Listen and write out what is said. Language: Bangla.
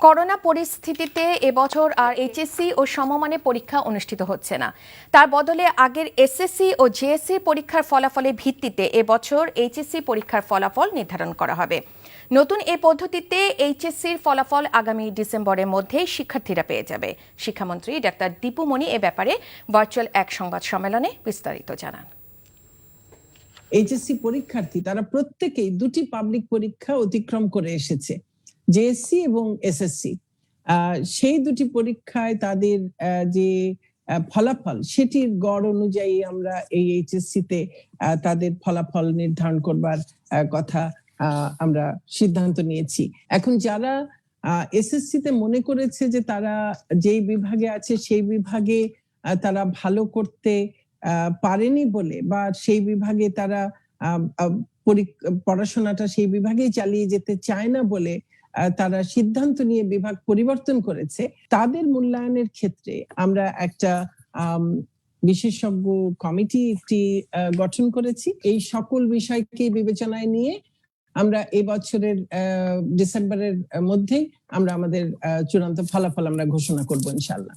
করোনা পরিস্থিতিতে এবছর আর এইচএসসি ও সমমানের পরীক্ষা অনুষ্ঠিত হচ্ছে না। তার বদলে আগের এসএসসি ও জেএসসি পরীক্ষার ফলাফলের ভিত্তিতে এবছর এইচএসসি পরীক্ষার ফলাফল নির্ধারণ করা হবে। নতুন এই পদ্ধতিতে এইচএসসির ফলাফল আগামী ডিসেম্বরের মধ্যেই শিক্ষার্থীরা পেয়ে যাবে। শিক্ষামন্ত্রী ডাক্তার দীপু মনি এ ব্যাপারে ভার্চুয়াল এক সংবাদ সম্মেলনে বিস্তারিত জানান। এইচএসসি পরীক্ষার্থী তারা প্রত্যেকেই দুটি পাবলিক পরীক্ষা অতিক্রম করে এসেছে, জেএসসি এবং এসএসসি। সেই দুটি পরীক্ষায় তাদের যে ফলাফল সেটির গড় অনুযায়ী আমরা এই এইচএসসি তে তাদের ফলাফল নির্ধারণ করবার কথা আমরা সিদ্ধান্ত নিয়েছি। এখন যারা এসএসসি তে মনে করেছে যে তারা যেই বিভাগে আছে সেই বিভাগে তারা ভালো করতে পারেনি বলে বা সেই বিভাগে তারা পড়াশোনাটা সেই বিভাগেই চালিয়ে যেতে চায় না বলে তারা সিদ্ধান্ত নিয়ে বিভাগ পরিবর্তন করেছে, তাদের মূল্যায়নের ক্ষেত্রে আমরা একটা বিশেষজ্ঞ কমিটি গঠন করেছি। এই সকল বিষয়কে বিবেচনায় নিয়ে আমরা এই বছরের ডিসেম্বরের মধ্যেই আমরা আমাদের চূড়ান্ত ফলাফল আমরা ঘোষণা করব ইনশাআল্লাহ।